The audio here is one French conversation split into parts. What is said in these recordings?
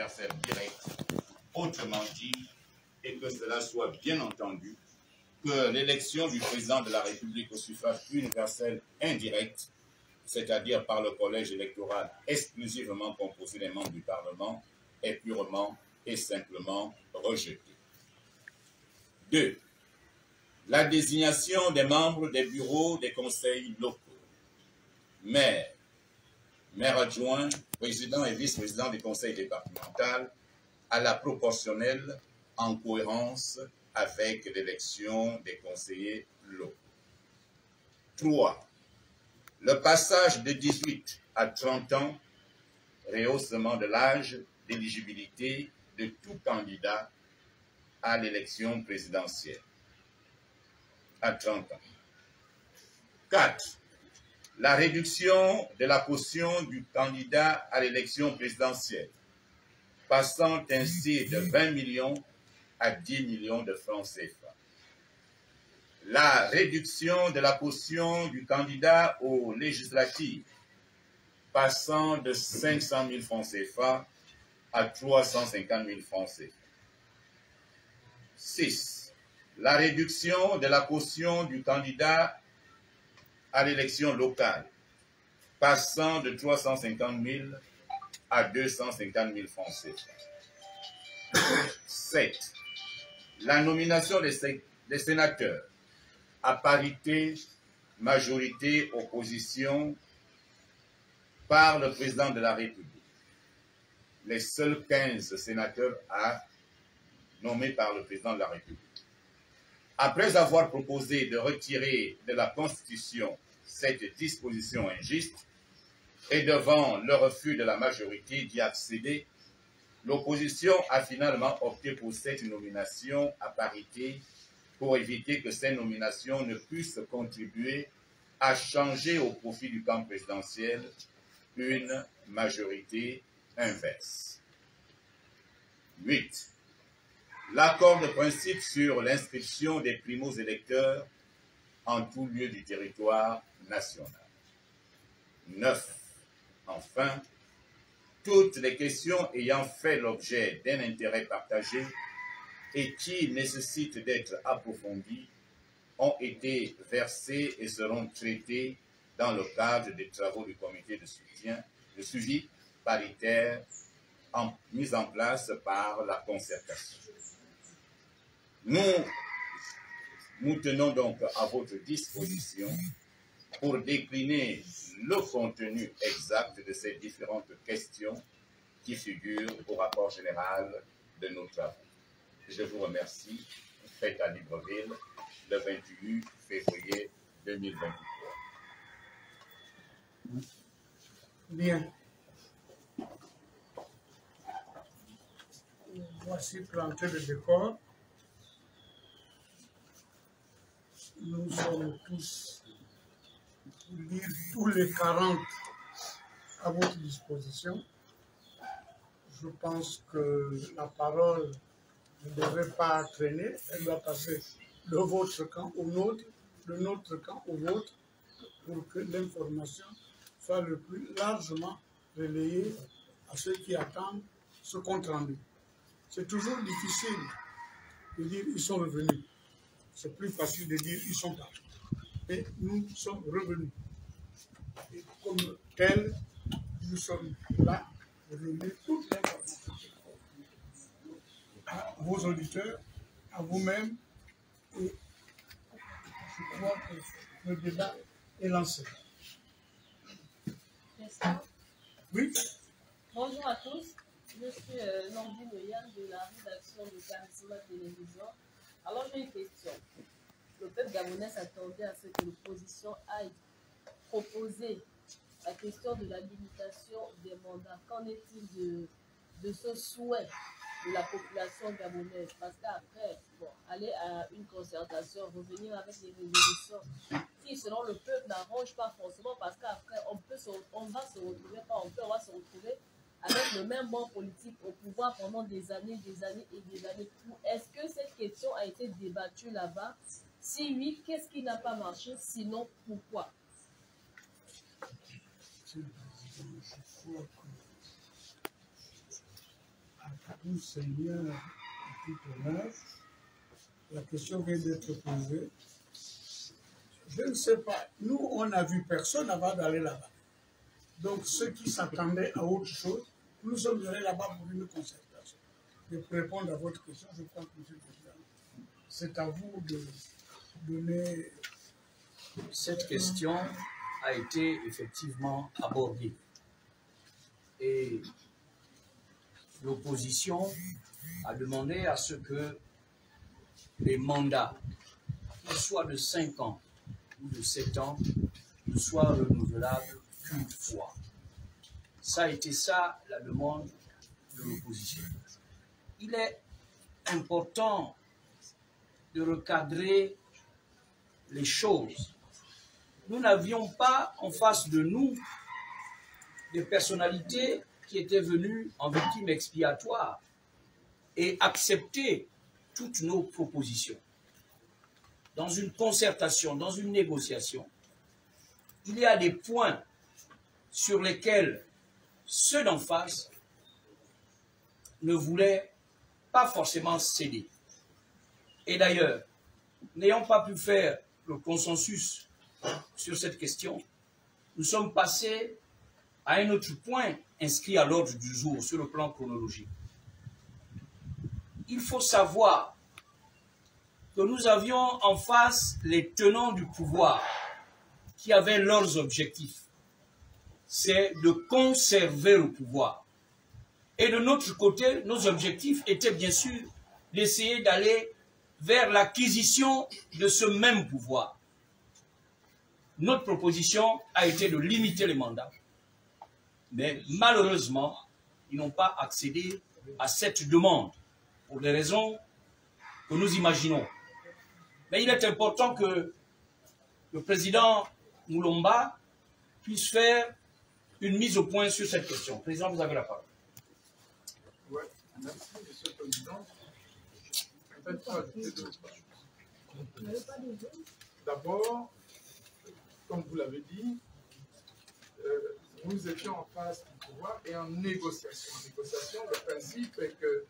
universelle directe, autrement dit, et que cela soit bien entendu, que l'élection du président de la République au suffrage universel indirect, c'est-à-dire par le collège électoral exclusivement composé des membres du Parlement, est purement et simplement rejetée. 2. La désignation des membres des bureaux des conseils locaux. Maire adjoint, président et vice-président du conseil départemental à la proportionnelle en cohérence avec l'élection des conseillers locaux. 3. Le passage de 18 à 30 ans, rehaussement de l'âge d'éligibilité de tout candidat à l'élection présidentielle à 30 ans. 4. La réduction de la caution du candidat à l'élection présidentielle, passant ainsi de 20 millions à 10 millions de francs CFA. La réduction de la caution du candidat aux législatives, passant de 500 000 francs CFA à 350 000 francs CFA. 6. La réduction de la caution du candidat à l'élection locale, passant de 350 000 à 250 000 francs CFA. 7. La nomination des sénateurs à parité, majorité, opposition par le président de la République. Les seuls 15 sénateurs nommés par le président de la République. Après avoir proposé de retirer de la Constitution cette disposition injuste et devant le refus de la majorité d'y accéder, l'opposition a finalement opté pour cette nomination à parité pour éviter que ces nominations ne puissent contribuer à changer au profit du camp présidentiel une majorité inverse. 8. L'accord de principe sur l'inscription des primo-électeurs en tout lieu du territoire national. 9. Enfin, toutes les questions ayant fait l'objet d'un intérêt partagé et qui nécessitent d'être approfondies ont été versées et seront traitées dans le cadre des travaux du comité de suivi paritaire mis en place par la concertation. Nous tenons donc à votre disposition pour décliner le contenu exact de ces différentes questions qui figurent au rapport général de nos travaux. Je vous remercie. Faites à Libreville le 28 février 2023. Bien. Voici planté le décor. Nous sommes tous pour lire tous les 40 à votre disposition. Je pense que la parole ne devrait pas traîner, elle doit passer de votre camp au nôtre, de notre camp au vôtre, pour que l'information soit le plus largement relayée à ceux qui attendent ce compte rendu. C'est toujours difficile de dire ils sont revenus. C'est plus facile de dire ils sont partis. Et nous sommes revenus. Et comme tel, nous sommes là pour donner toute l'information à vos auditeurs, à vous-même. Et je crois que le débat est lancé. Oui. Bonjour à tous. Je suis Nordine Yann de la rédaction de Charisma Télévision. Alors j'ai une question. Le peuple gabonais s'attendait à ce que l'opposition aille proposer la question de la limitation des mandats. Qu'en est-il de ce souhait de la population gabonaise? Parce qu'après, bon, aller à une concertation, revenir avec des résolutions qui, selon le peuple, n'arrangent pas forcément, parce qu'après, on va se retrouver avec le même banc politique au pouvoir pendant des années et des années. Est-ce que cette question a été débattue là-bas? Si oui, qu'est-ce qui n'a pas marché? Sinon, pourquoi? tout seigneur et tout honneur. La question vient d'être posée. Je ne sais pas. Nous, on n'a vu personne avant d'aller là-bas. Donc, ceux qui s'attendaient à autre chose, nous sommes allés là-bas pour une concertation. Et pour répondre à votre question, je crois que, M. le Président, c'est à vous de donner... Cette question a été effectivement abordée. Et l'opposition a demandé à ce que les mandats, qu'ils soient de 5 ans ou de 7 ans, ne soient renouvelables qu'une fois. Ça a été ça la demande de l'opposition. Il est important de recadrer les choses. Nous n'avions pas en face de nous des personnalités qui étaient venues en victime expiatoire et accepter toutes nos propositions. Dans une concertation, dans une négociation, il y a des points sur lesquels ceux d'en face ne voulaient pas forcément céder. Et d'ailleurs, n'ayant pas pu faire le consensus sur cette question, nous sommes passés à un autre point inscrit à l'ordre du jour sur le plan chronologique. Il faut savoir que nous avions en face les tenants du pouvoir qui avaient leurs objectifs. C'est de conserver le pouvoir. Et de notre côté, nos objectifs étaient bien sûr d'essayer d'aller vers l'acquisition de ce même pouvoir. Notre proposition a été de limiter les mandats. Mais malheureusement, ils n'ont pas accédé à cette demande pour des raisons que nous imaginons. Mais il est important que le président Moulomba puisse faire une mise au point sur cette question. Président, vous avez la parole. Oui, merci, Monsieur le Président. En fait, pour ajouter deux choses. D'abord, comme vous l'avez dit, nous étions en face du pouvoir et en négociation. En négociation, le principe est que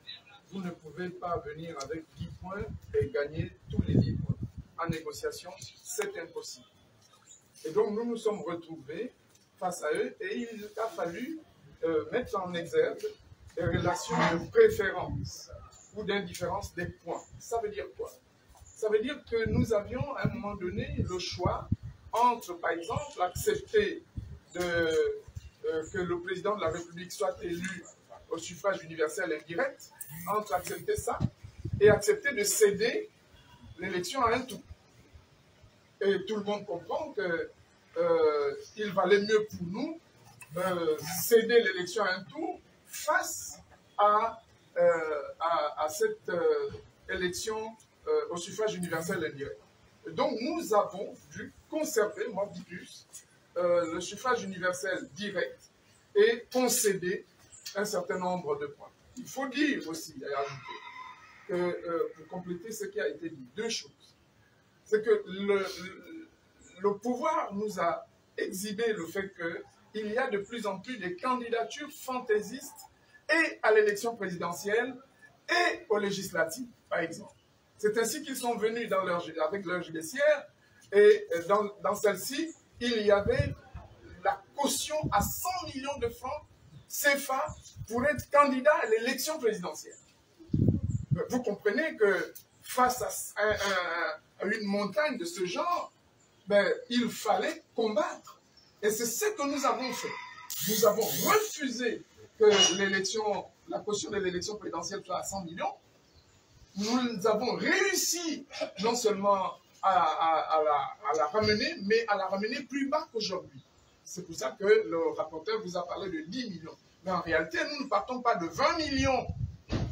vous ne pouvez pas venir avec 10 points et gagner tous les 10 points. En négociation, c'est impossible. Et donc, nous nous sommes retrouvés face à eux et il a fallu mettre en exergue des relations de préférence ou d'indifférence des points. Ça veut dire quoi? Ça veut dire que nous avions à un moment donné le choix entre, par exemple, accepter que le président de la République soit élu au suffrage universel indirect, entre accepter ça et accepter de céder l'élection à un tour. Et tout le monde comprend qu'il valait mieux pour nous céder l'élection à un tour face à cette élection au suffrage universel indirect. Donc nous avons dû conserver, moi dis plus, le suffrage universel direct et concéder un certain nombre de points. Il faut dire aussi, et ajouter, que pour compléter ce qui a été dit, deux choses. C'est que le pouvoir nous a exhibé le fait qu'il y a de plus en plus de candidatures fantaisistes et à l'élection présidentielle et aux législatives, par exemple. C'est ainsi qu'ils sont venus avec leur judiciaire et dans celle-ci, il y avait la caution à 100 millions de francs CFA pour être candidat à l'élection présidentielle. Vous comprenez que face à une montagne de ce genre, il fallait combattre. Et c'est ce que nous avons fait. Nous avons refusé que la caution de l'élection présidentielle soit à 100 millions. Nous avons réussi non seulement à la ramener, mais à la ramener plus bas qu'aujourd'hui. C'est pour ça que le rapporteur vous a parlé de 10 millions. Mais en réalité, nous ne partons pas de 20 millions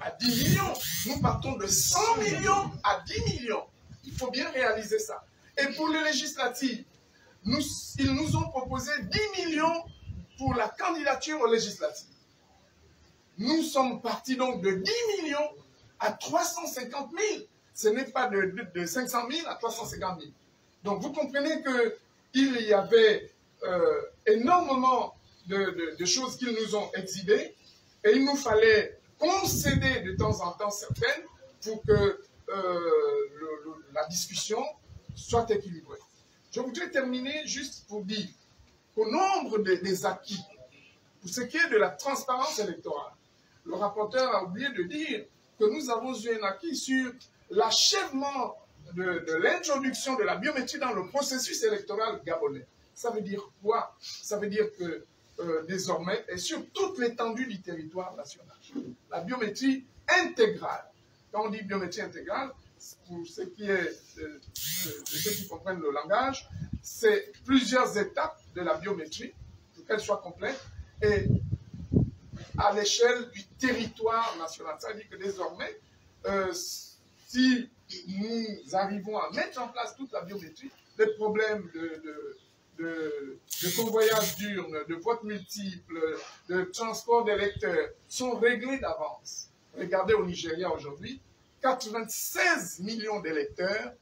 à 10 millions. Nous partons de 100 millions à 10 millions. Il faut bien réaliser ça. Et pour les législatives, ils nous ont proposé 10 millions pour la candidature aux législatives. Nous sommes partis donc de 10 millions à 350 000. Ce n'est pas de 500 000 à 350 000. Donc vous comprenez qu'il y avait énormément de choses qu'ils nous ont exhibées et il nous fallait concéder de temps en temps certaines pour que la discussion soit équilibrée. Je voudrais terminer juste pour dire qu'au nombre des acquis, pour ce qui est de la transparence électorale, le rapporteur a oublié de dire que nous avons eu un acquis sur l'achèvement de l'introduction de la biométrie dans le processus électoral gabonais. Ça veut dire quoi? Ça veut dire que désormais, et sur toute l'étendue du territoire national, la biométrie intégrale, quand on dit biométrie intégrale, pour ceux qui comprennent le langage, c'est plusieurs étapes de la biométrie pour qu'elle soit complète et à l'échelle du territoire national. Ça veut dire que désormais, si nous arrivons à mettre en place toute la biométrie, les problèmes de convoyage d'urnes, de vote multiple, de transport d'électeurs sont réglés d'avance. Regardez au Nigeria aujourd'hui, 96 millions d'électeurs,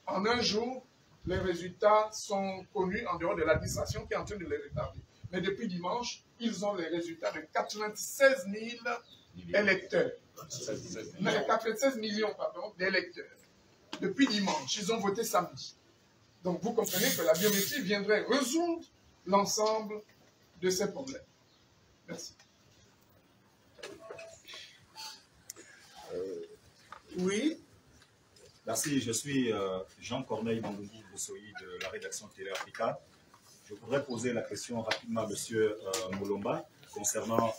en un jour, les résultats sont connus en dehors de l'administration qui est en train de les rétablir. Mais depuis dimanche, ils ont les résultats de 96 000 électeurs. 96 millions, pardon, d'électeurs. Depuis dimanche, ils ont voté samedi. Donc vous comprenez que la biométrie viendrait résoudre l'ensemble de ces problèmes. Merci. Oui. Merci, je suis Jean-Corneille Bangougou Boussoyi de la rédaction Télé Africa. Je voudrais poser la question rapidement à M. Moulomba concernant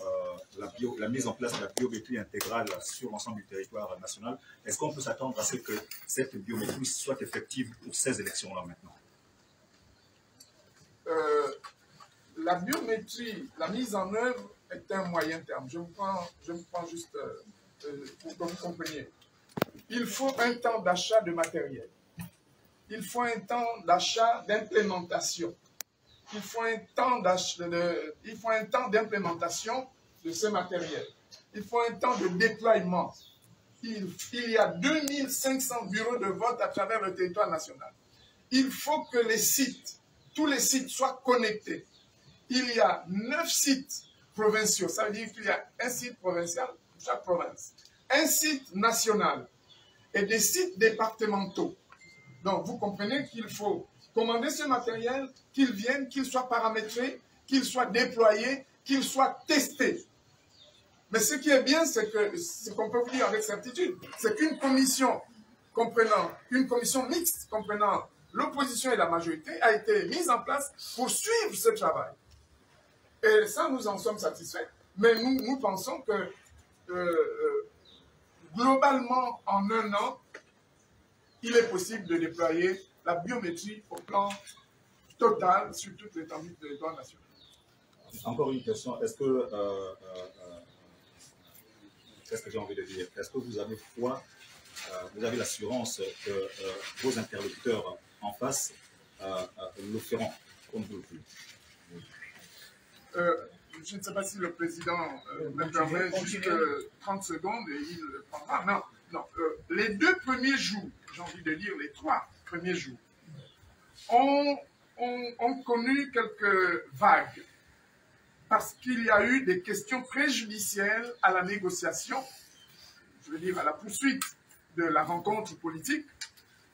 la mise en place de la biométrie intégrale sur l'ensemble du territoire national. Est-ce qu'on peut s'attendre à ce que cette biométrie soit effective pour ces élections-là maintenant? La biométrie, la mise en œuvre est un moyen terme. Je me prends juste pour que vous compreniez. Il faut un temps d'achat de matériel. Il faut un temps d'achat d'implémentation. Il faut un temps d'implémentation de ce matériel. Il faut un temps de déploiement. Il y a 2500 bureaux de vote à travers le territoire national. Il faut que les sites, tous les sites soient connectés. Il y a 9 sites provinciaux. Ça veut dire qu'il y a un site provincial pour chaque province, un site national et des sites départementaux. Donc, vous comprenez qu'il faut commander ce matériel, qu'il vienne, qu'il soit paramétré, qu'il soit déployé, qu'il soit testé. Mais ce qui est bien, c'est que, ce qu'on peut vous dire avec certitude, c'est qu'une commission mixte comprenant l'opposition et la majorité a été mise en place pour suivre ce travail. Et ça, nous en sommes satisfaits. Mais nous pensons que, globalement, en un an, il est possible de déployer la biométrie au plan total sur toute l'étendue du territoire national. Encore une question, est-ce que, qu'est-ce que j'ai envie de dire? Est-ce que vous avez foi, vous avez l'assurance que vos interlocuteurs en face le feront comme vous le voulez? Je ne sais pas si le président me permet juste 30 secondes et il le prendra. Non. Les 2 premiers jours, j'ai envie de dire les 3 premiers jours, ont connu quelques vagues parce qu'il y a eu des questions préjudicielles à la négociation, je veux dire à la poursuite de la rencontre politique,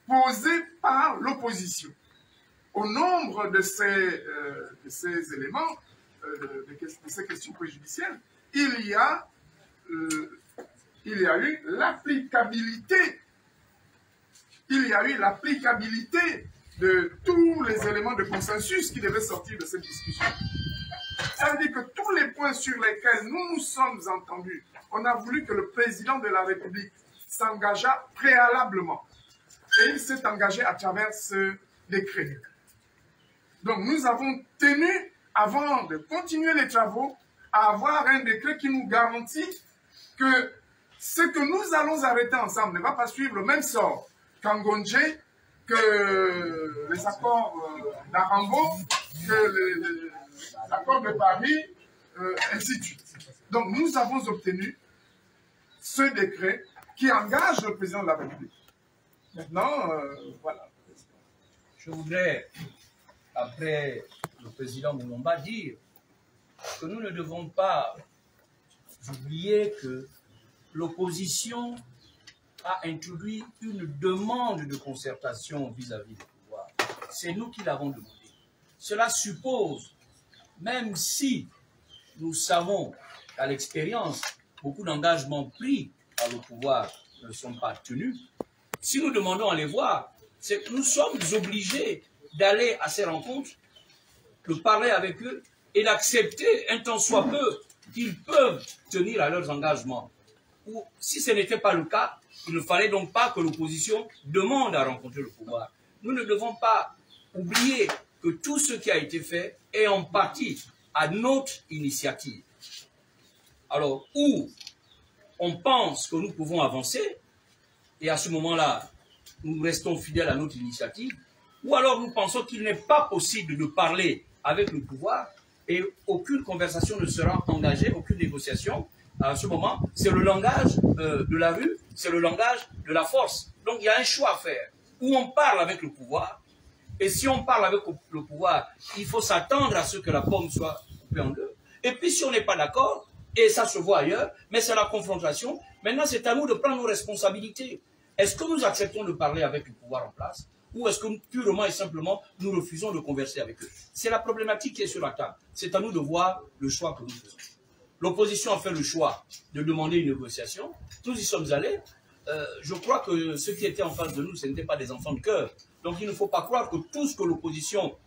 posée par l'opposition. Au nombre de ces éléments, de ces questions préjudicielles, il y a eu l'applicabilité. Il y a eu l'applicabilité de tous les éléments de consensus qui devaient sortir de cette discussion. Ça veut dire que tous les points sur lesquels nous nous sommes entendus, on a voulu que le président de la République s'engageât préalablement. Et il s'est engagé à travers ce décret. Donc nous avons tenu, avant de continuer les travaux, à avoir un décret qui nous garantit que ce que nous allons arrêter ensemble ne va pas suivre le même sort qu'Angonje, que les accords d'Arambo, que les accords de Paris, ainsi de suite. Donc nous avons obtenu ce décret qui engage le président de la République. Maintenant, voilà. Je voudrais, après le président Moulomba, dire que nous ne devons pas oublier que l'opposition a introduit une demande de concertation vis-à-vis du pouvoir. C'est nous qui l'avons demandé. Cela suppose, même si nous savons qu'à l'expérience, beaucoup d'engagements pris par le pouvoir ne sont pas tenus, si nous demandons à les voir, c'est que nous sommes obligés d'aller à ces rencontres, de parler avec eux et d'accepter un tant soit peu qu'ils peuvent tenir à leurs engagements. Ou si ce n'était pas le cas, il ne fallait donc pas que l'opposition demande à rencontrer le pouvoir. Nous ne devons pas oublier que tout ce qui a été fait est en partie à notre initiative. Alors, où on pense que nous pouvons avancer, et à ce moment-là, nous restons fidèles à notre initiative, ou alors nous pensons qu'il n'est pas possible de parler avec le pouvoir et aucune conversation ne sera engagée, aucune négociation. À ce moment, c'est le langage de la rue, c'est le langage de la force. Donc il y a un choix à faire, où on parle avec le pouvoir, et si on parle avec le pouvoir, il faut s'attendre à ce que la pomme soit coupée en deux. Et puis si on n'est pas d'accord, et ça se voit ailleurs, mais c'est la confrontation, maintenant c'est à nous de prendre nos responsabilités. Est-ce que nous acceptons de parler avec le pouvoir en place, ou est-ce que purement et simplement nous refusons de converser avec eux? C'est la problématique qui est sur la table. C'est à nous de voir le choix que nous faisons. L'opposition a fait le choix de demander une négociation. Nous y sommes allés. Je crois que ceux qui étaient en face de nous, ce n'étaient pas des enfants de cœur. Donc il ne faut pas croire que tout ce que l'opposition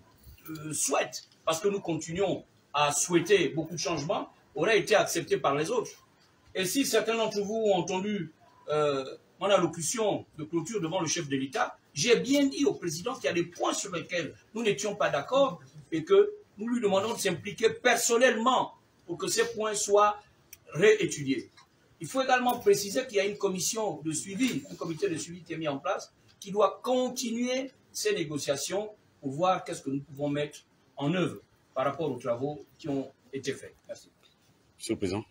souhaite, parce que nous continuons à souhaiter beaucoup de changements, aurait été accepté par les autres. Et si certains d'entre vous ont entendu mon allocution de clôture devant le chef de l'État, j'ai bien dit au président qu'il y a des points sur lesquels nous n'étions pas d'accord et que nous lui demandons de s'impliquer personnellement pour que ces points soient réétudiés. Il faut également préciser qu'il y a une commission de suivi, un comité de suivi qui est mis en place, qui doit continuer ces négociations pour voir qu'est-ce que nous pouvons mettre en œuvre par rapport aux travaux qui ont été faits. Merci. Monsieur le Président,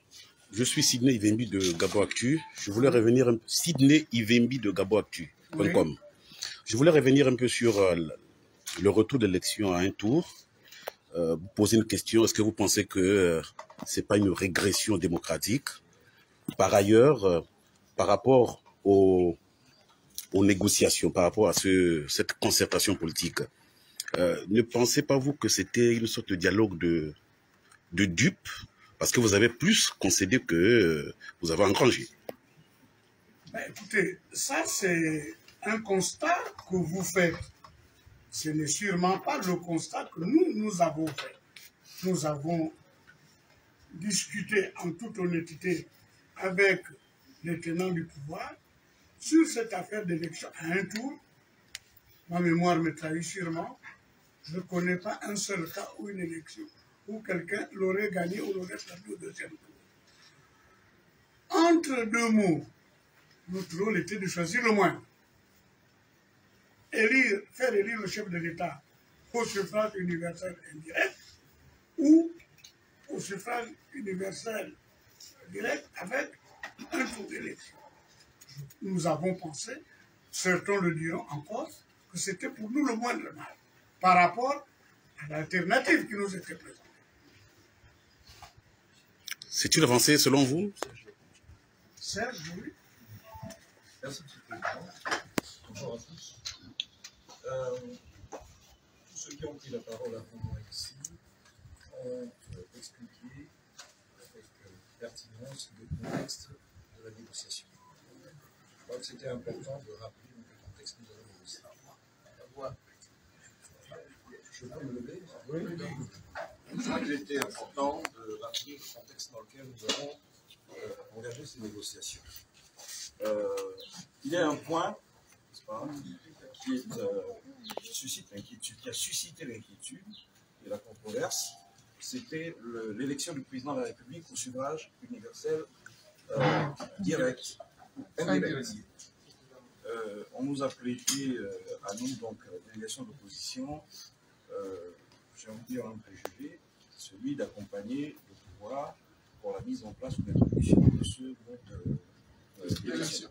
je suis Sidney Ivembi de Gabo Actu. Je voulais revenir un peu, Sidney Ivembi de Gabo Actu.com. Oui. Je voulais revenir un peu sur le retour d'élection à un tour. Vous poser une question, est-ce que vous pensez que ce n'est pas une régression démocratique? Par ailleurs, par rapport aux négociations, par rapport à cette concertation politique, ne pensez pas vous que c'était une sorte de dialogue de dupes, parce que vous avez plus concédé que vous avez engrangé? Écoutez, ça c'est un constat que vous faites. Ce n'est sûrement pas le constat que nous avons fait. Nous avons discuté en toute honnêteté avec les tenants du pouvoir sur cette affaire d'élection à un tour. Ma mémoire me trahit sûrement. Je ne connais pas un seul cas où une élection, où quelqu'un l'aurait gagné ou l'aurait perdu au deuxième tour. Entre deux mots, notre rôle était de choisir le moins. Faire élire le chef de l'État au suffrage universel indirect ou au suffrage universel direct avec un tour d'élection. Nous avons pensé, certains le diront encore, que c'était pour nous le moindre mal par rapport à l'alternative qui nous était présentée. C'est une avancée selon vous? Serge, oui. Merci, M. le Président. Bonjour à tous. Tous ceux qui ont pris la parole avant moi ici ont expliqué avec pertinence le contexte de la négociation. Je crois que c'était important de rappeler le contexte de la négociation. Je peux me lever? Oui. Je crois qu'il était important de rappeler le contexte dans lequel nous avons engagé ces négociations. Il y a un point, n'est-ce pas, qui suscite l'inquiétude, qui a suscité l'inquiétude et la controverse, c'était l'élection du président de la République au suffrage universel direct, indirect. On nous a prêté à nous, donc, la délégation d'opposition, j'ai envie de dire un préjugé, celui d'accompagner le pouvoir pour la mise en place ou l'introduction de ce mode d'élection.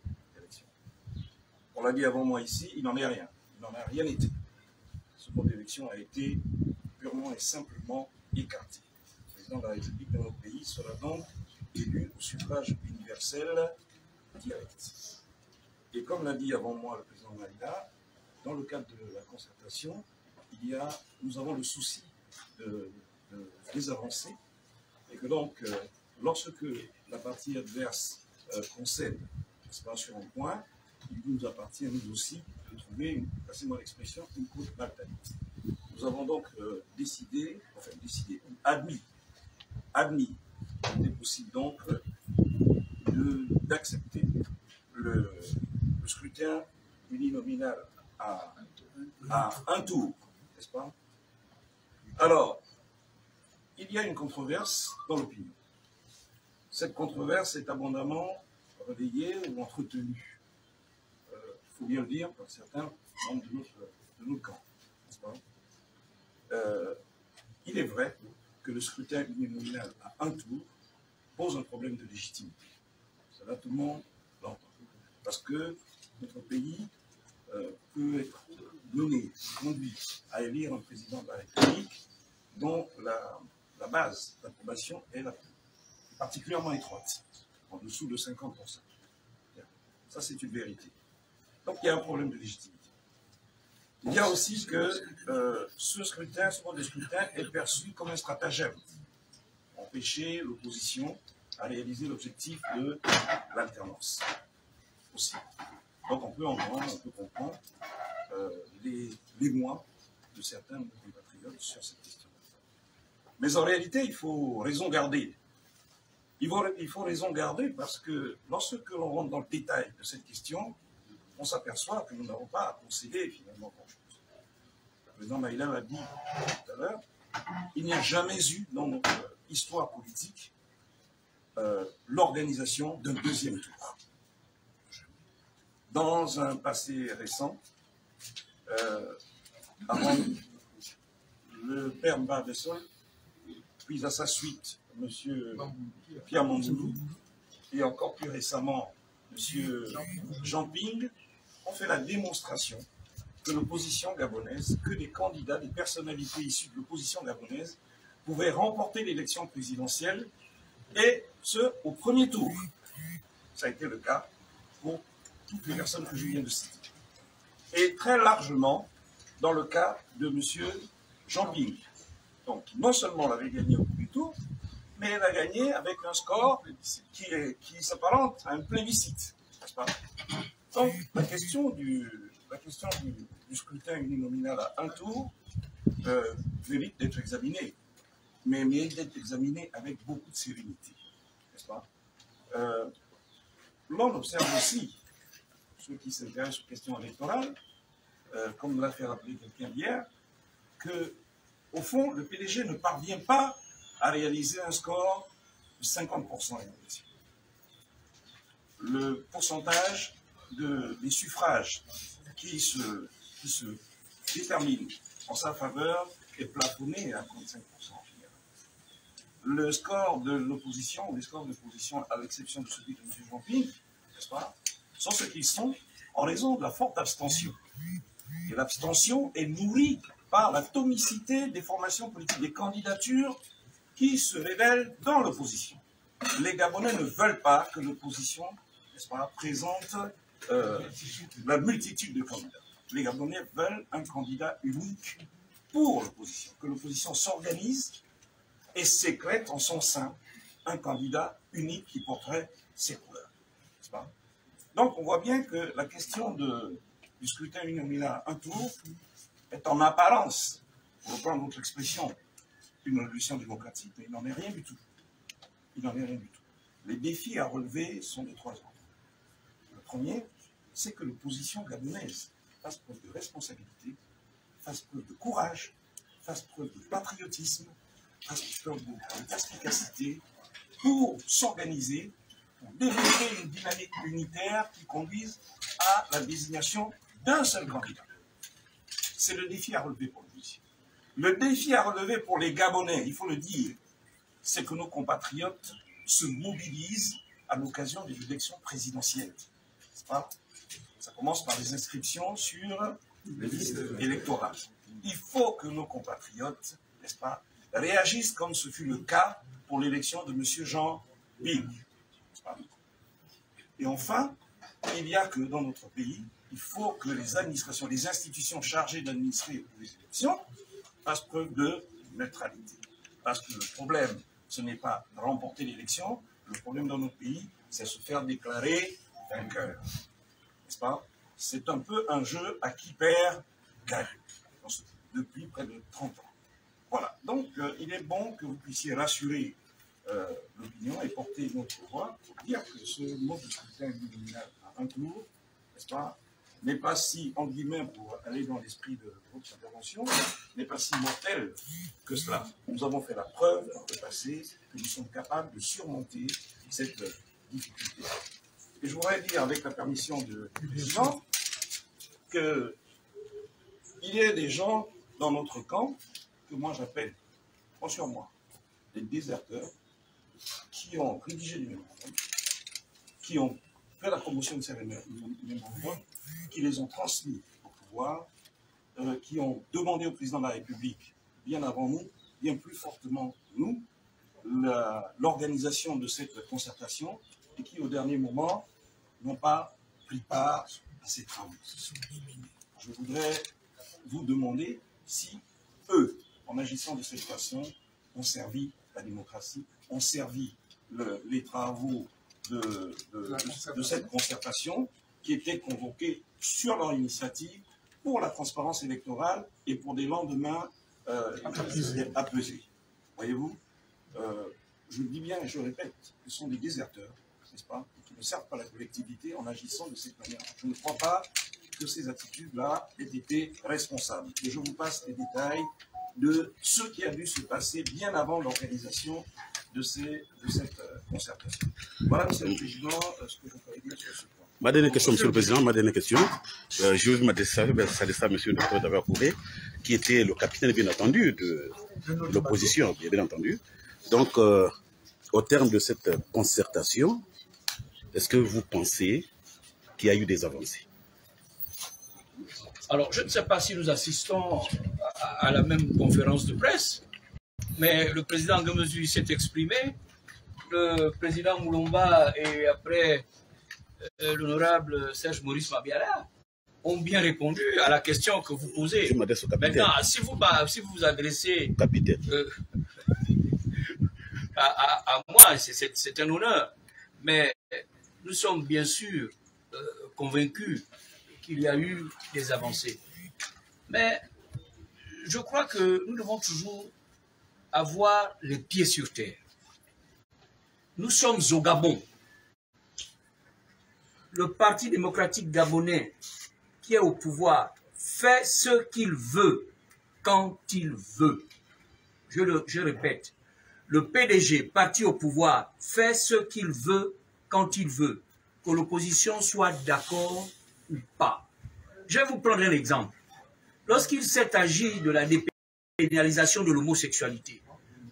On l'a dit avant moi ici, il n'en est rien. Il n'en a rien été. Ce mode d'élection a été purement et simplement écarté. Le président de la République de notre pays sera donc élu au suffrage universel direct. Et comme l'a dit avant moi le président Maïda, dans le cadre de la concertation, nous avons le souci des avancées, et que donc, lorsque la partie adverse concède, n'est-ce pas, sur un point, il nous appartient, nous aussi, de trouver, passez-moi l'expression, une courte alternance. Nous avons donc admis, il est possible donc d'accepter le scrutin uninominal à un tour, n'est-ce pas? Alors, il y a une controverse dans l'opinion. Cette controverse est abondamment relayée ou entretenue, il faut bien le dire, par certains membres de notre camp, n'est-ce pas? Il est vrai que le scrutin uninominal à un tour pose un problème de légitimité. Cela, tout le monde l'entend. Parce que notre pays peut être conduit à élire un président de la République dont la base d'approbation est particulièrement étroite, en dessous de 50%. Ça, c'est une vérité. Donc, il y a un problème de légitimité. Il y a aussi que ce mode de scrutin est perçu comme un stratagème, empêcher l'opposition à réaliser l'objectif de l'alternance aussi. Donc on peut entendre, on peut comprendre les mois de certains de nos compatriotes sur cette question. Mais en réalité, il faut raison garder. Il faut raison garder parce que lorsque l'on rentre dans le détail de cette question, on s'aperçoit que nous n'avons pas à concéder finalement grand-chose. Le président Maïla l'a dit tout à l'heure, il n'y a jamais eu dans notre histoire politique l'organisation d'un deuxième tour. Dans un passé récent, avant le père Mbadessol, puis à sa suite, M. Pierre Mamboulou, et encore plus récemment, M. Jean Ping, ont fait la démonstration que l'opposition gabonaise, que des candidats, des personnalités issues de l'opposition gabonaise pouvaient remporter l'élection présidentielle, et ce, au premier tour. Ça a été le cas pour toutes les personnes que je viens de citer. Et très largement dans le cas de M. Jean Ping. Donc, non seulement l'avait gagné au premier tour, mais elle a gagné avec un score qui s'apparente à un plébiscite. N'est-ce pas? Donc, la question du scrutin uninominal à un tour mérite d'être examinée, mais mérite d'être examinée avec beaucoup de sérénité. N'est-ce pas? L'on observe aussi, ceux qui s'intéressent aux questions électorales, comme l'a fait rappeler quelqu'un hier, que, au fond, le PDG ne parvient pas à réaliser un score de 50% d'élection. Le pourcentage des suffrages qui se déterminent en sa faveur est plafonné à 35% en général. Le score de l'opposition, les scores de l'opposition, à l'exception de celui de M. Jean Ping, n'est-ce pas, sont ce qu'ils sont en raison de la forte abstention. Et l'abstention est nourrie par la tonicité des formations politiques, des candidatures qui se révèlent dans l'opposition. Les Gabonais ne veulent pas que l'opposition, n'est-ce pas, présente la multitude de candidats. Les Gabonais veulent un candidat unique pour l'opposition, que l'opposition s'organise et sécrète en son sein un candidat unique qui porterait ses couleurs. N'est-ce pas? Donc on voit bien que la question du scrutin uninominal à un tour est en apparence, pour reprendre votre expression, une révolution démocratique, mais il n'en est rien du tout. Il n'en est rien du tout. Les défis à relever sont de trois ordres. Le premier, c'est que l'opposition gabonaise fasse preuve de responsabilité, fasse preuve de courage, fasse preuve de patriotisme, fasse preuve de perspicacité pour s'organiser, pour développer une dynamique unitaire qui conduise à la désignation d'un seul candidat. C'est le défi à relever pour l'opposition. Le défi à relever pour les Gabonais, il faut le dire, c'est que nos compatriotes se mobilisent à l'occasion des élections présidentielles. N'est-ce pas? Ça commence par les inscriptions sur les listes électorales. Il faut que nos compatriotes, n'est-ce pas, réagissent comme ce fut le cas pour l'élection de M. Jean Ping. Et enfin, il y a que dans notre pays, il faut que les administrations, les institutions chargées d'administrer les élections fassent preuve de neutralité. Parce que le problème, ce n'est pas de remporter l'élection, le problème dans notre pays, c'est se faire déclarer vainqueur. N'est-ce pas? C'est un peu un jeu à qui perd, gagne, depuis près de 30 ans. Voilà, donc il est bon que vous puissiez rassurer l'opinion et porter notre voix pour dire que ce mode de scrutin uninominal à un tour, n'est-ce pas, n'est pas si, en guillemets, pour aller dans l'esprit de votre intervention, n'est pas si mortel que cela. Nous avons fait la preuve dans le passé que nous sommes capables de surmonter cette difficulté. Et je voudrais dire, avec la permission du président, qu'il y a des gens dans notre camp que moi j'appelle, prends sur moi, des déserteurs qui ont rédigé des mémorandums, qui ont fait la promotion de ces mémorandums, qui les ont transmis au pouvoir, qui ont demandé au président de la République, bien avant nous, bien plus fortement nous, l'organisation de cette concertation et qui, au dernier moment, n'ont pas pris part à ces travaux. Je voudrais vous demander si eux, en agissant de cette façon, ont servi la démocratie, ont servi les travaux de cette concertation qui était convoquée sur leur initiative pour la transparence électorale et pour des lendemains apaisés. Voyez-vous, je le dis bien et je le répète, ce sont des déserteurs, n'est-ce pas, qui ne servent pas la collectivité en agissant de cette manière. Je ne crois pas que ces attitudes-là aient été responsables. Et je vous passe les détails de ce qui a dû se passer bien avant l'organisation de cette concertation. Voilà, Monsieur le Président, ce que je pourrais dire sur ce point. Ma dernière question, Monsieur le Président, ma dernière question. Je veux m'adresser à Monsieur le Dr Davar-Kouré, qui était le capitaine, bien entendu, de l'opposition, bien entendu. Donc, au terme de cette concertation, est-ce que vous pensez qu'il y a eu des avancées? Alors, je ne sais pas si nous assistons à la même conférence de presse, mais le président Ngemezu s'est exprimé, le président Moulomba et après l'honorable Serge Maurice Mabiala ont bien répondu à la question que vous posez. Je m'adresse au capitaine. Maintenant, si vous vous adressez capitaine. À moi, c'est un honneur, mais nous sommes bien sûr convaincus qu'il y a eu des avancées. Mais je crois que nous devons toujours avoir les pieds sur terre. Nous sommes au Gabon. Le Parti démocratique gabonais qui est au pouvoir fait ce qu'il veut, quand il veut. Je répète, le PDG, parti au pouvoir, fait ce qu'il veut, quand il veut. Que l'opposition soit d'accord ou pas. Je vais vous prendre un exemple. Lorsqu'il s'est agi de la dépénalisation de l'homosexualité,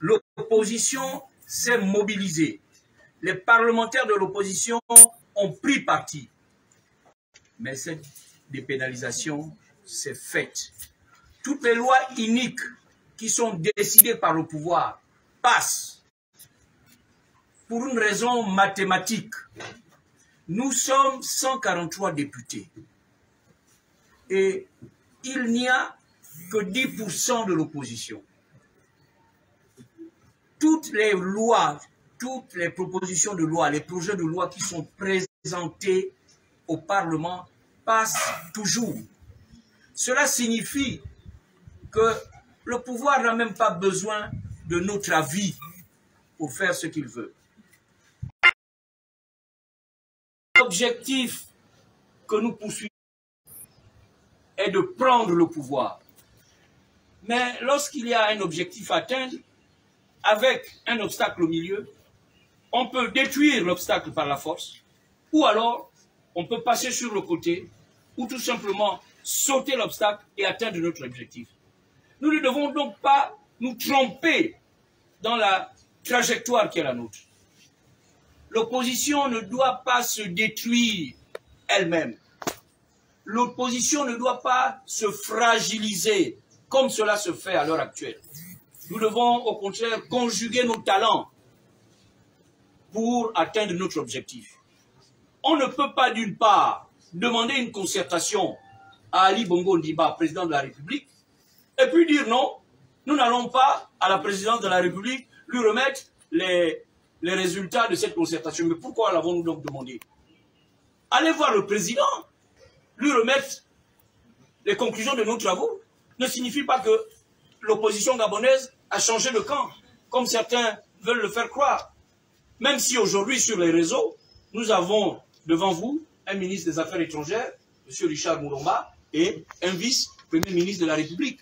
l'opposition s'est mobilisée. Les parlementaires de l'opposition ont pris parti. Mais cette dépénalisation s'est faite. Toutes les lois iniques qui sont décidées par le pouvoir passent pour une raison mathématique. Nous sommes 143 députés. Et il n'y a que 10% de l'opposition. Toutes les lois, toutes les propositions de loi, les projets de loi qui sont présentés au Parlement passent toujours. Cela signifie que le pouvoir n'a même pas besoin de notre avis pour faire ce qu'il veut. L'objectif que nous poursuivons est de prendre le pouvoir. Mais lorsqu'il y a un objectif à atteindre, avec un obstacle au milieu, on peut détruire l'obstacle par la force, ou alors on peut passer sur le côté, ou tout simplement sauter l'obstacle et atteindre notre objectif. Nous ne devons donc pas nous tromper dans la trajectoire qui est la nôtre. L'opposition ne doit pas se détruire elle-même. L'opposition ne doit pas se fragiliser comme cela se fait à l'heure actuelle. Nous devons au contraire conjuguer nos talents pour atteindre notre objectif. On ne peut pas d'une part demander une concertation à Ali Bongo Ondimba, président de la République, et puis dire non, nous n'allons pas à la présidence de la République lui remettre les résultats de cette concertation. Mais pourquoi l'avons-nous donc demandé? Allez voir le président, lui remettre les conclusions de nos travaux, ne signifie pas que l'opposition gabonaise a changé de camp, comme certains veulent le faire croire. Même si aujourd'hui, sur les réseaux, nous avons devant vous un ministre des Affaires étrangères, M. Richard Moulomba, et un vice-premier ministre de la République.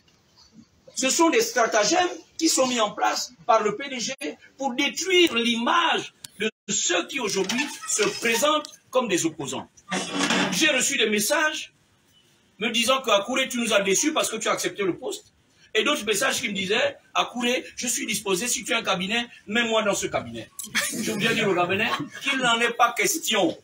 Ce sont des stratagèmes qui sont mis en place par le PDG pour détruire l'image de ceux qui aujourd'hui se présentent comme des opposants. J'ai reçu des messages me disant qu'Akouré, tu nous as déçus parce que tu as accepté le poste. Et d'autres messages qui me disaient, Akouré, je suis disposé, si tu as un cabinet, mets-moi dans ce cabinet. Je voudrais dire au cabinet qu'il n'en est pas question.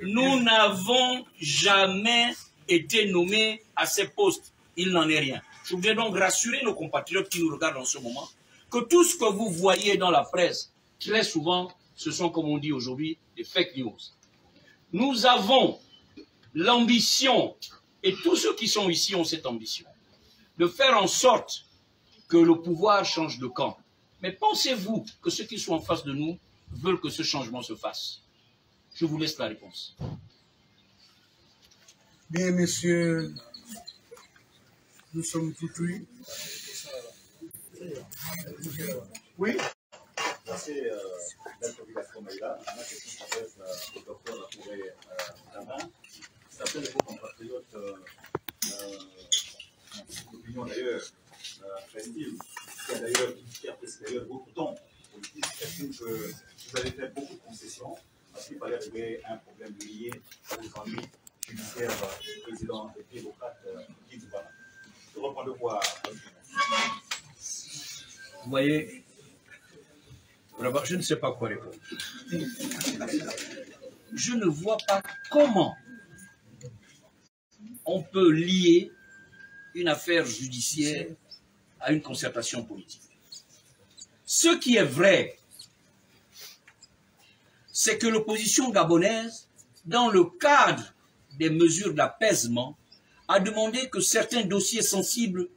Nous n'avons jamais été nommés à ces postes. Il n'en est rien. Je voudrais donc rassurer nos compatriotes qui nous regardent en ce moment que tout ce que vous voyez dans la presse, très souvent, ce sont, comme on dit aujourd'hui, des fake news. Nous avons l'ambition, et tous ceux qui sont ici ont cette ambition, de faire en sorte que le pouvoir change de camp. Mais pensez-vous que ceux qui sont en face de nous veulent que ce changement se fasse? Je vous laisse la réponse. Bien, messieurs, nous sommes tout oui. Oui. Merci, Maître Vigasco Maïla. Ma question s'adresse au docteur Akouré Dama. Certains de vos compatriotes, l'opinion d'ailleurs, estime, qui apprécie d'ailleurs beaucoup de temps politique, estime que vous avez fait beaucoup de concessions parce qu'il fallait régler un problème lié aux ennuis judiciaires du président et démocrate Guy Zoubana. Je reprends le voix. Vous voyez, je ne sais pas quoi répondre. Je ne vois pas comment on peut lier une affaire judiciaire à une concertation politique. Ce qui est vrai, c'est que l'opposition gabonaise, dans le cadre des mesures d'apaisement, a demandé que certains dossiers sensibles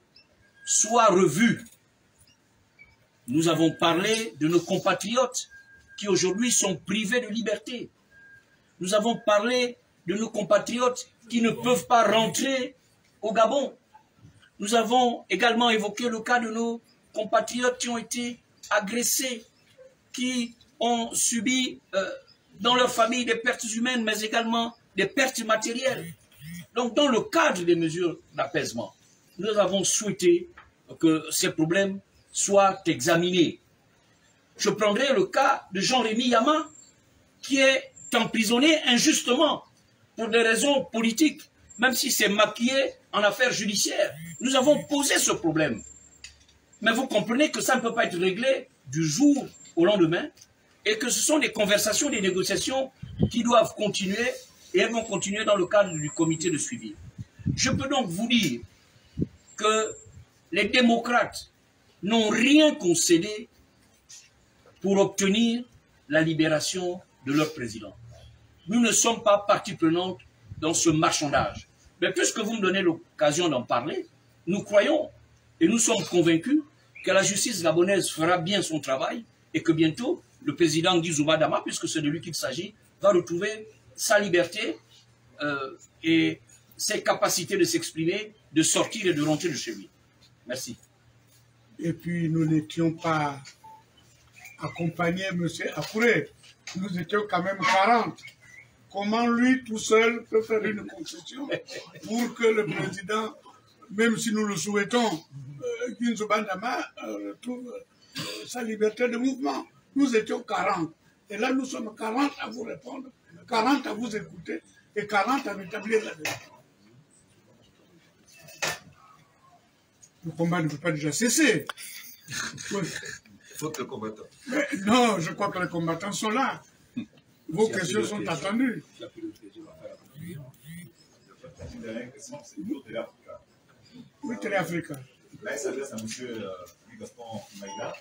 soient revus. Nous avons parlé de nos compatriotes qui aujourd'hui sont privés de liberté. Nous avons parlé de nos compatriotes qui ne peuvent pas rentrer au Gabon. Nous avons également évoqué le cas de nos compatriotes qui ont été agressés, qui ont subi dans leur famille des pertes humaines, mais également des pertes matérielles. Donc, dans le cadre des mesures d'apaisement, nous avons souhaité que ces problèmes soient examinés. Je prendrai le cas de Jean-Rémy Yama, qui est emprisonné injustement pour des raisons politiques, même si c'est maquillé en affaires judiciaires. Nous avons posé ce problème. Mais vous comprenez que ça ne peut pas être réglé du jour au lendemain et que ce sont des conversations, des négociations qui doivent continuer et elles vont continuer dans le cadre du comité de suivi. Je peux donc vous dire que les démocrates n'ont rien concédé pour obtenir la libération de leur président. Nous ne sommes pas partie prenante dans ce marchandage. Mais puisque vous me donnez l'occasion d'en parler, nous croyons et nous sommes convaincus que la justice gabonaise fera bien son travail et que bientôt, le président Guy Zoubana, puisque c'est de lui qu'il s'agit, va retrouver sa liberté et ses capacités de s'exprimer, de sortir et de rentrer de chez lui. Merci. Et puis, nous n'étions pas accompagnés, M. Akouré. Nous étions quand même 40. Comment lui, tout seul, peut faire une concession pour que le président, même si nous le souhaitons, Guy Zoubana retrouve sa liberté de mouvement? Nous étions 40. Et là, nous sommes 40 à vous répondre, 40 à vous écouter et 40 à rétablir la vérité. Le combat ne peut pas déjà cesser. Oui. Faute de combattants. Mais non, je crois que les combattants sont là. Vos questions sont attendues. Oui, Télé-Africa. Là, il s'adresse à M. Gaston Maïla.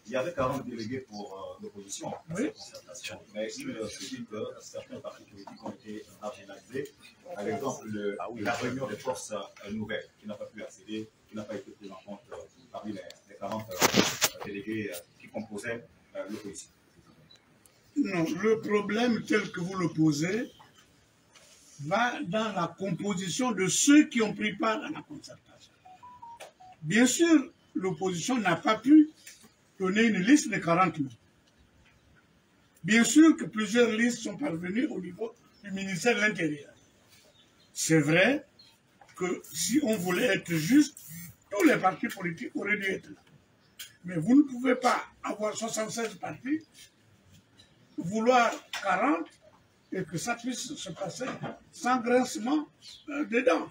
il y avait 40 délégués pour l'opposition à Oui. cette concertation. Mais il se dit que certains partis politiques ont été marginalisés. Par exemple, la réunion des forces nouvelles, qui n'a pas pu accéder, qui n'a pas été prise en compte parmi les 40 délégués qui composaient l'opposition. Non, le problème tel que vous le posez va dans la composition de ceux qui ont pris part à la concertation. Bien sûr, l'opposition n'a pas pu donner une liste de 40 000. Bien sûr que plusieurs listes sont parvenues au niveau du ministère de l'Intérieur. C'est vrai que si on voulait être juste, tous les partis politiques auraient dû être là. Mais vous ne pouvez pas avoir 76 partis, vouloir 40 et que ça puisse se passer sans grincement dedans.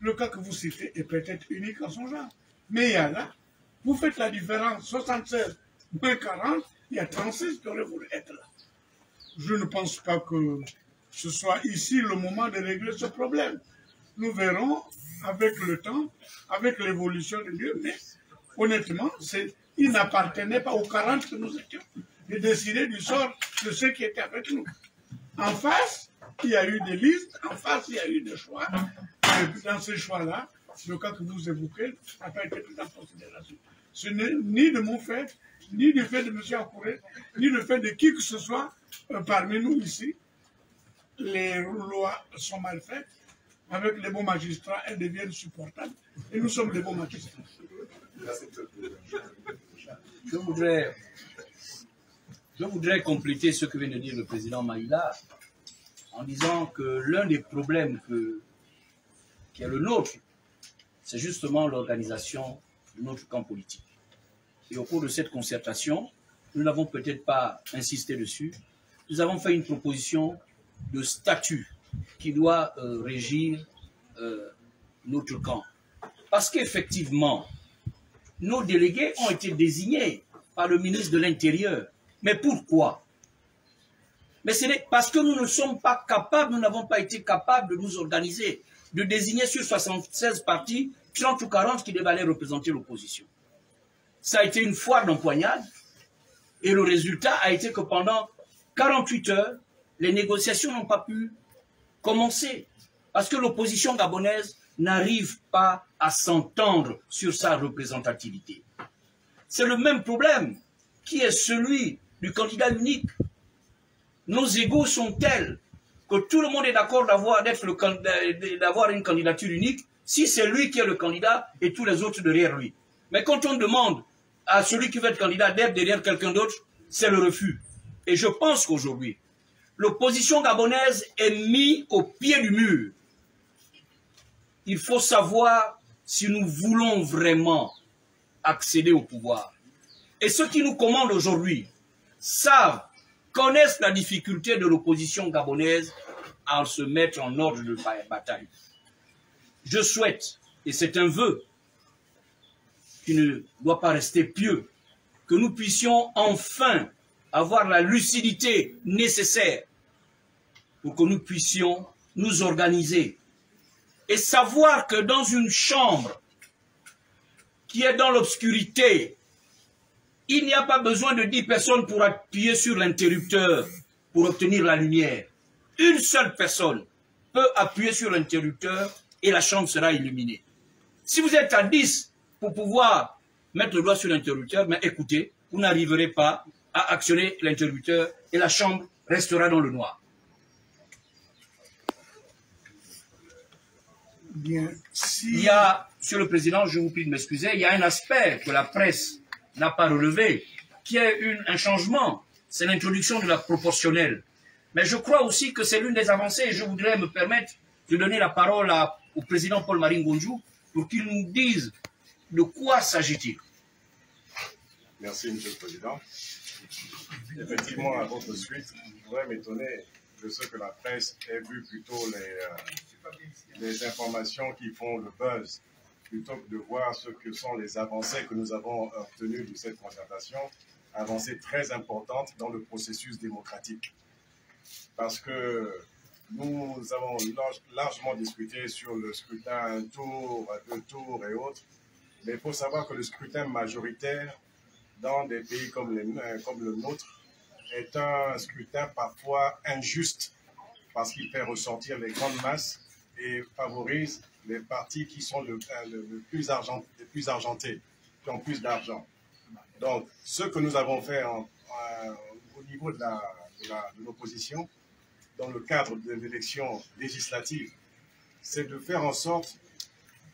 Le cas que vous citez est peut-être unique en son genre. Mais il y a là, vous faites la différence, 76 moins 40, il y a 36 qui auraient voulu être là. Je ne pense pas que ce soit ici le moment de régler ce problème. Nous verrons avec le temps, avec l'évolution de Dieu, mais honnêtement, il n'appartenait pas aux 40 que nous étions, de décider du sort de ceux qui étaient avec nous. En face, il y a eu des listes, en face, il y a eu des choix. Et dans ces choix-là, le cas que vous évoquez n'a pas été pris en considération. Ce n'est ni de mon fait, ni du fait de M. Akouré, ni du fait de qui que ce soit parmi nous ici. Les lois sont mal faites. Avec les bons magistrats, elles deviennent supportables. Et nous sommes des bons magistrats. Je voudrais compléter ce que vient de dire le président Maïla en disant que l'un des problèmes qui est le nôtre, c'est justement l'organisation de notre camp politique. Et au cours de cette concertation, nous n'avons peut-être pas insisté dessus, nous avons fait une proposition de statut qui doit régir notre camp. Parce qu'effectivement, nos délégués ont été désignés par le ministre de l'Intérieur. Mais pourquoi? Mais ce n'est parce que nous ne sommes pas capables, nous n'avons pas été capables de nous organiser, de désigner sur 76 partis 30 ou 40 qui devaient aller représenter l'opposition. Ça a été une foire d'empoignade et le résultat a été que pendant 48 heures, les négociations n'ont pas pu commencer parce que l'opposition gabonaise n'arrive pas à s'entendre sur sa représentativité. C'est le même problème qui est celui du candidat unique. Nos égos sont tels que tout le monde est d'accord d'avoir une candidature unique si c'est lui qui est le candidat et tous les autres derrière lui. Mais quand on demande à celui qui veut être candidat d'être derrière quelqu'un d'autre, c'est le refus. Et je pense qu'aujourd'hui, l'opposition gabonaise est mise au pied du mur. Il faut savoir si nous voulons vraiment accéder au pouvoir. Et ceux qui nous commandent aujourd'hui savent, connaissent la difficulté de l'opposition gabonaise à se mettre en ordre de bataille. Je souhaite, et c'est un vœu qui ne doit pas rester pieux, que nous puissions enfin avoir la lucidité nécessaire pour que nous puissions nous organiser et savoir que dans une chambre qui est dans l'obscurité, il n'y a pas besoin de 10 personnes pour appuyer sur l'interrupteur pour obtenir la lumière. Une seule personne peut appuyer sur l'interrupteur et la chambre sera illuminée. Si vous êtes à 10 pour pouvoir mettre le doigt sur l'interrupteur, mais écoutez, vous n'arriverez pas à actionner l'interrupteur et la chambre restera dans le noir. Bien, Il y a, Monsieur le Président, je vous prie de m'excuser, il y a un aspect que la presse n'a pas relevé, qui est un changement, c'est l'introduction de la proportionnelle. Mais je crois aussi que c'est l'une des avancées et je voudrais me permettre de donner la parole au président Paul-Marie Ngonjou pour qu'il nous dise de quoi s'agit-il. Merci, Monsieur le Président. Effectivement, à votre suite, je voudrais m'étonner de ce que la presse ait vu plutôt les informations qui font le buzz, plutôt que de voir ce que sont les avancées que nous avons obtenues de cette concertation, avancées très importantes dans le processus démocratique. Parce que nous avons largement discuté sur le scrutin à un tour, à 2 tours et autres, mais il faut savoir que le scrutin majoritaire dans des pays comme le nôtre est un scrutin parfois injuste parce qu'il fait ressortir les grandes masses et favorise les partis qui sont le plus argentés, qui ont plus d'argent. Donc, ce que nous avons fait au niveau de l'opposition, dans le cadre de l'élection législative, c'est de faire en sorte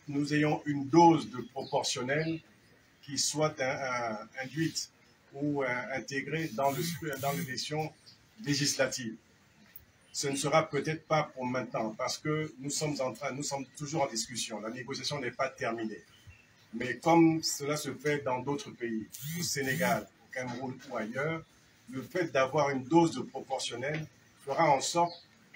que nous ayons une dose de proportionnelle qui soit induite ou intégrée dans l'élection législative. Ce ne sera peut-être pas pour maintenant, parce que nous sommes toujours en discussion. La négociation n'est pas terminée. Mais comme cela se fait dans d'autres pays, au Sénégal, au Cameroun ou ailleurs, le fait d'avoir une dose de proportionnelle fera en sorte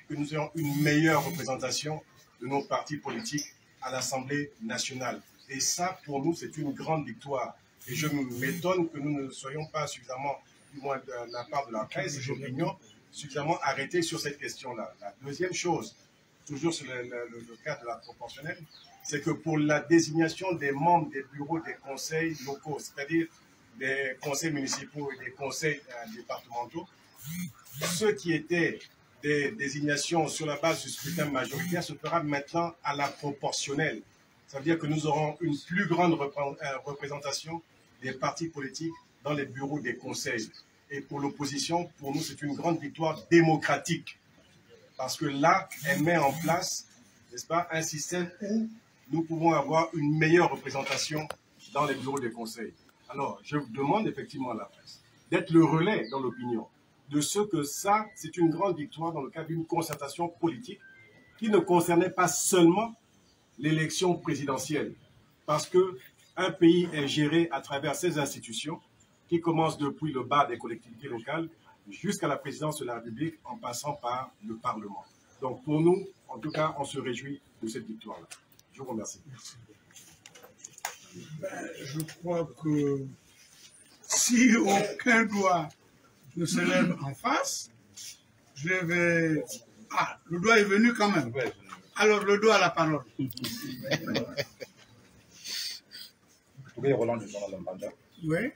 que nous ayons une meilleure représentation de nos partis politiques à l'Assemblée nationale. Et ça, pour nous, c'est une grande victoire. Et je m'étonne que nous ne soyons pas suffisamment, du moins de la part de la presse et de l'opinion, suffisamment arrêtés sur cette question-là. La deuxième chose, toujours sur le cas de la proportionnelle, c'est que pour la désignation des membres des bureaux des conseils locaux, c'est-à-dire des conseils municipaux et des conseils départementaux, ceux qui étaient des désignations sur la base du scrutin majoritaire se fera maintenant à la proportionnelle. Ça veut dire que nous aurons une plus grande représentation des partis politiques dans les bureaux des conseils. Et pour l'opposition, pour nous, c'est une grande victoire démocratique. Parce que là, elle met en place, n'est-ce pas, un système où nous pouvons avoir une meilleure représentation dans les bureaux des conseils. Alors, je vous demande effectivement à la presse d'être le relais dans l'opinion de ce que ça, c'est une grande victoire dans le cadre d'une concertation politique qui ne concernait pas seulement l'élection présidentielle. Parce qu'un pays est géré à travers ses institutions qui commencent depuis le bas des collectivités locales jusqu'à la présidence de la République en passant par le Parlement. Donc pour nous, en tout cas, on se réjouit de cette victoire-là. Je vous remercie. Je crois que si aucun doigt ne se lève en face, je vais... Ah, le doigt est venu quand même. Alors le doigt a la parole. Oui, Roland du journal Lambanda. Oui.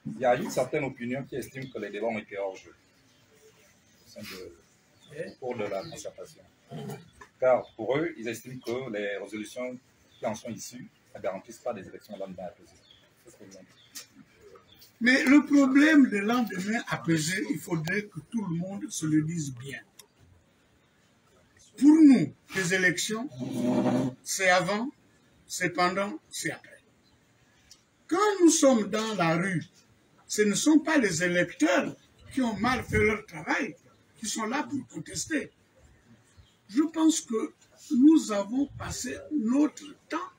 Il y a une certaine opinion qui estime que les débats ont été hors jeu au cours de la concertation. Car pour eux, ils estiment que les résolutions qui en sont issues ne garantissent pas des élections lendemain apaisées. Mais le problème des lendemains apaisés, il faudrait que tout le monde se le dise bien. Pour nous, les élections, c'est avant, c'est pendant, c'est après. Quand nous sommes dans la rue, ce ne sont pas les électeurs qui ont mal fait leur travail, qui sont là pour contester. Je pense que nous avons passé notre temps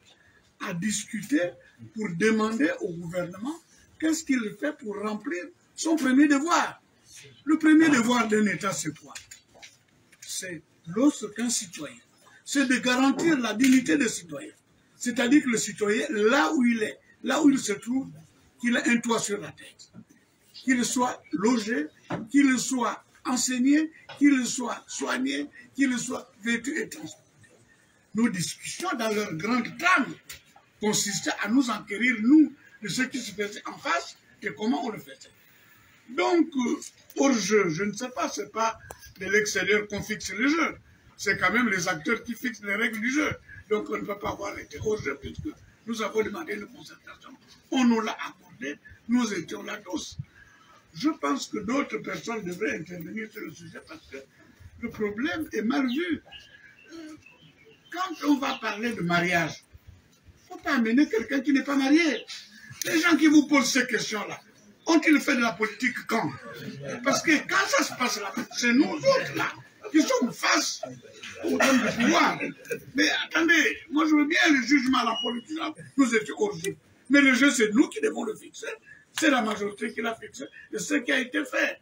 à discuter pour demander au gouvernement qu'est-ce qu'il fait pour remplir son premier devoir. Le premier devoir d'un État, c'est quoi? C'est lorsqu'un citoyen, c'est de garantir la dignité des citoyens. C'est-à-dire que le citoyen, là où il est, là où il se trouve, qu'il ait un toit sur la tête, qu'il soit logé, qu'il soit enseigné, qu'il soit soigné, qu'il soit vêtu et transporté. Nos discussions dans leur grande trame consistaient à nous enquérir, nous, de ce qui se faisait en face et comment on le faisait. Donc, hors jeu, je ne sais pas, ce n'est pas de l'extérieur qu'on fixe le jeu. C'est quand même les acteurs qui fixent les règles du jeu. Donc, on ne peut pas avoir été hors jeu puisque nous avons demandé une concertation. On nous l'a accordé, nous étions là tous. Je pense que d'autres personnes devraient intervenir sur le sujet parce que le problème est mal vu. Quand on va parler de mariage, il ne faut pas amener quelqu'un qui n'est pas marié. Les gens qui vous posent ces questions-là, ont-ils fait de la politique quand? Parce que quand ça se passe là, c'est nous autres là, qui sommes face au homme de pouvoir. Mais attendez, moi je veux bien le jugement à la politique, là, nous étions hors jeu. Mais le jeu, c'est nous qui devons le fixer. C'est la majorité qui l'a fixé. Et ce qui a été fait.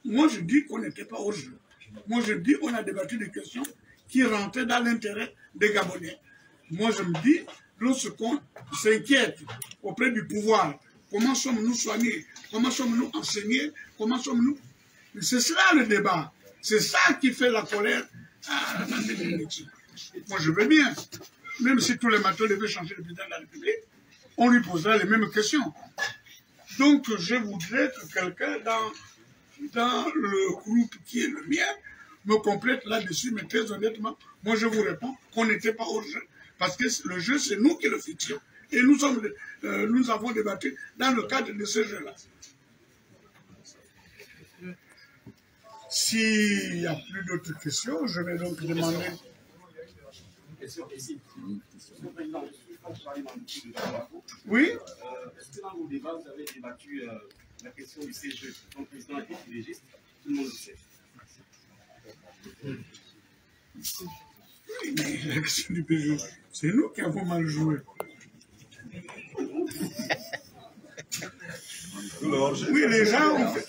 Moi, je dis qu'on n'était pas au jeu. Moi, je dis qu'on a débattu des questions qui rentraient dans l'intérêt des Gabonais. Moi, je me dis, lorsqu'on s'inquiète auprès du pouvoir, comment sommes-nous soignés? Comment sommes-nous enseignés? Comment sommes-nous? C'est cela le débat. C'est ça qui fait la colère à la l'élection. Moi, je veux bien. Même si tous les matins devaient changer le président de la République, on lui posera les mêmes questions. Donc, je voudrais que quelqu'un dans le groupe qui est le mien me complète là-dessus, mais très honnêtement, moi je vous réponds qu'on n'était pas au jeu. Parce que le jeu, c'est nous qui le fixions. Et nous avons débattu dans le cadre de ce jeu-là. S'il n'y a plus d'autres questions, je vais donc demander... Oui. Est-ce que dans vos débats, vous avez débattu la question du CGE, donc président et légiste, tout le monde le sait. Oui, mais la question du PGE, c'est nous qui avons mal joué. Oui, les gens ont fait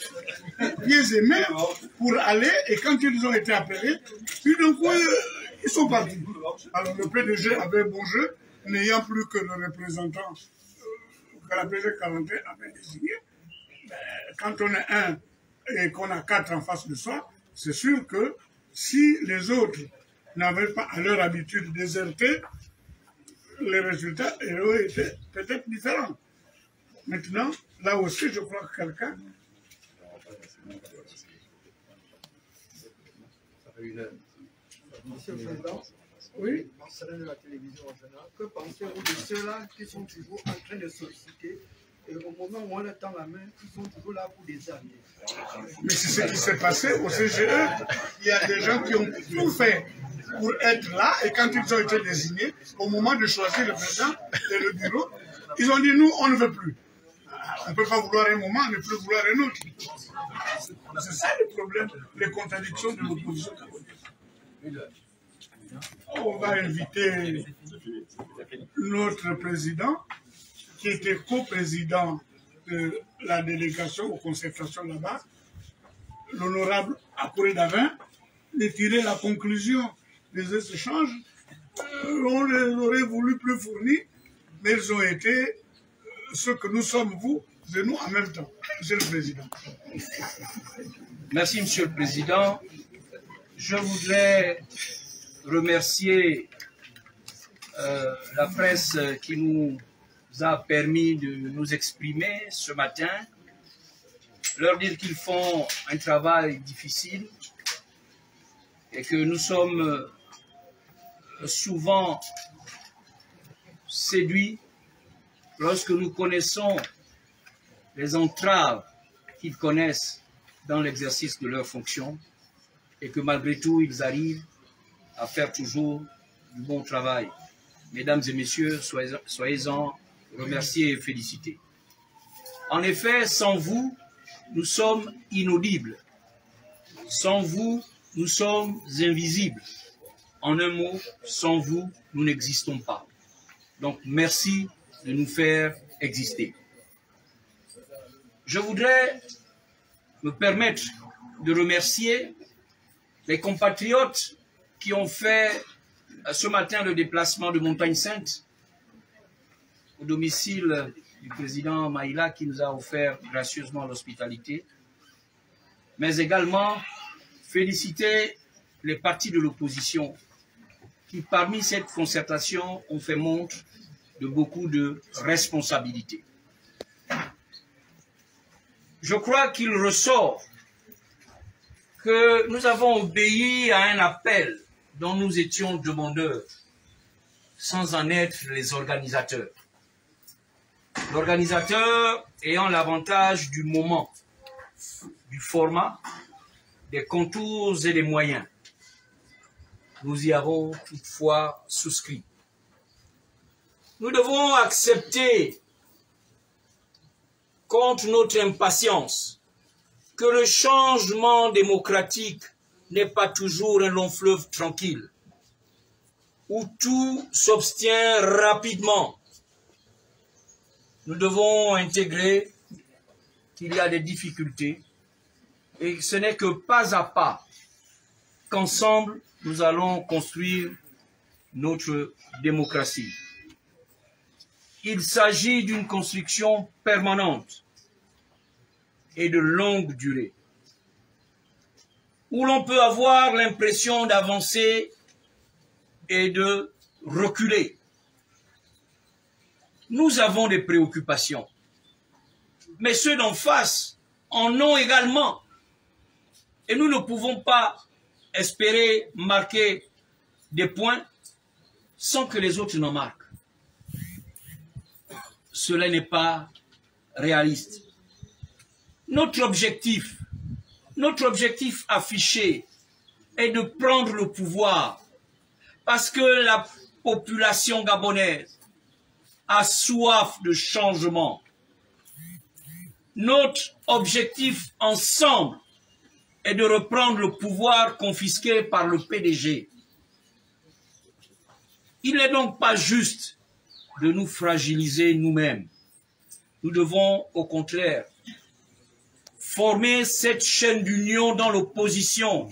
pieds et mains pour aller, et quand ils ont été appelés, puis d'un coup, ils sont partis. Alors le PDG avait bon jeu, n'ayant plus que le représentant que la PG 41 avait désigné. Quand on est un et qu'on a 4 en face de soi, c'est sûr que si les autres n'avaient pas à leur habitude déserté, les résultats auraient été peut-être différents. Maintenant, là aussi, je crois que quelqu'un... Monsieur le Président, oui, concernant la télévision en général, que pensez-vous de ceux-là qui sont toujours en train de solliciter et au moment où on leur tend la main, ils sont toujours là pour des années? Mais c'est ce qui s'est passé au CGE. Il y a des gens qui ont tout fait pour être là et quand ils ont été désignés, au moment de choisir le président et le bureau, ils ont dit nous, on ne veut plus. On ne peut pas vouloir un moment, ne plus vouloir un autre. C'est ça le problème, les contradictions de l'opposition. On va inviter notre président, qui était co-président de la délégation aux concertations là-bas, l'honorable Akouré Davin, de tirer la conclusion des échanges. On les aurait voulu plus fournis, mais ils ont été ce que nous sommes, vous et nous en même temps. Monsieur le Président. Merci, Monsieur le Président. Je voudrais remercier la presse qui nous a permis de nous exprimer ce matin, leur dire qu'ils font un travail difficile et que nous sommes souvent séduits lorsque nous connaissons les entraves qu'ils connaissent dans l'exercice de leurs fonctions et que malgré tout, ils arrivent à faire toujours du bon travail. Mesdames et messieurs, soyez-en remerciés et félicités. En effet, sans vous, nous sommes inaudibles. Sans vous, nous sommes invisibles. En un mot, sans vous, nous n'existons pas. Donc, merci de nous faire exister. Je voudrais me permettre de remercier les compatriotes qui ont fait ce matin le déplacement de Montagne Sainte au domicile du président Maïla qui nous a offert gracieusement l'hospitalité, mais également féliciter les partis de l'opposition qui, parmi cette concertation, ont fait montre de beaucoup de responsabilités. Je crois qu'il ressort que nous avons obéi à un appel dont nous étions demandeurs, sans en être les organisateurs. L'organisateur ayant l'avantage du moment, du format, des contours et des moyens. Nous y avons toutefois souscrit. Nous devons accepter, contre notre impatience, que le changement démocratique n'est pas toujours un long fleuve tranquille, où tout s'obtient rapidement. Nous devons intégrer qu'il y a des difficultés et ce n'est que pas à pas qu'ensemble nous allons construire notre démocratie. Il s'agit d'une construction permanente et de longue durée, où l'on peut avoir l'impression d'avancer et de reculer. nous avons des préoccupations. Mais ceux d'en face en ont également. Et nous ne pouvons pas espérer marquer des points sans que les autres n'en marquent. Cela n'est pas réaliste. Notre objectif affiché est de prendre le pouvoir parce que la population gabonaise a soif de changement. Notre objectif ensemble est de reprendre le pouvoir confisqué par le PDG. Il n'est donc pas juste de nous fragiliser nous-mêmes. Nous devons, au contraire, former cette chaîne d'union dans l'opposition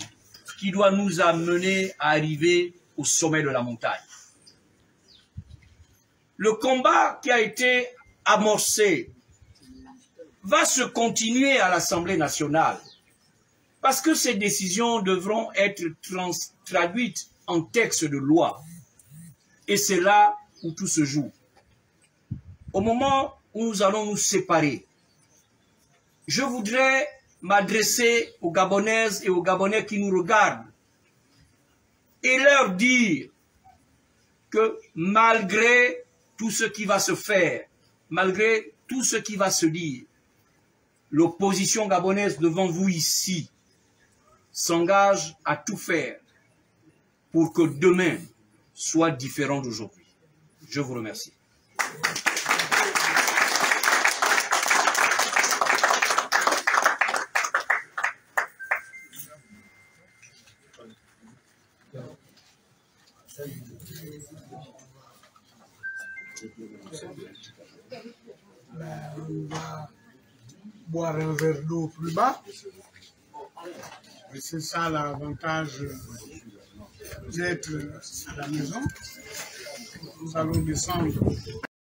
qui doit nous amener à arriver au sommet de la montagne. Le combat qui a été amorcé va se continuer à l'Assemblée nationale parce que ces décisions devront être traduites en texte de loi. Et c'est là où tout se joue. Au moment où nous allons nous séparer, je voudrais m'adresser aux Gabonaises et aux Gabonais qui nous regardent et leur dire que malgré tout ce qui va se faire, malgré tout ce qui va se dire, l'opposition gabonaise devant vous ici s'engage à tout faire pour que demain soit différent d'aujourd'hui. Je vous remercie. On va boire un verre d'eau plus bas. C'est ça l'avantage d'être à la maison. Nous allons descendre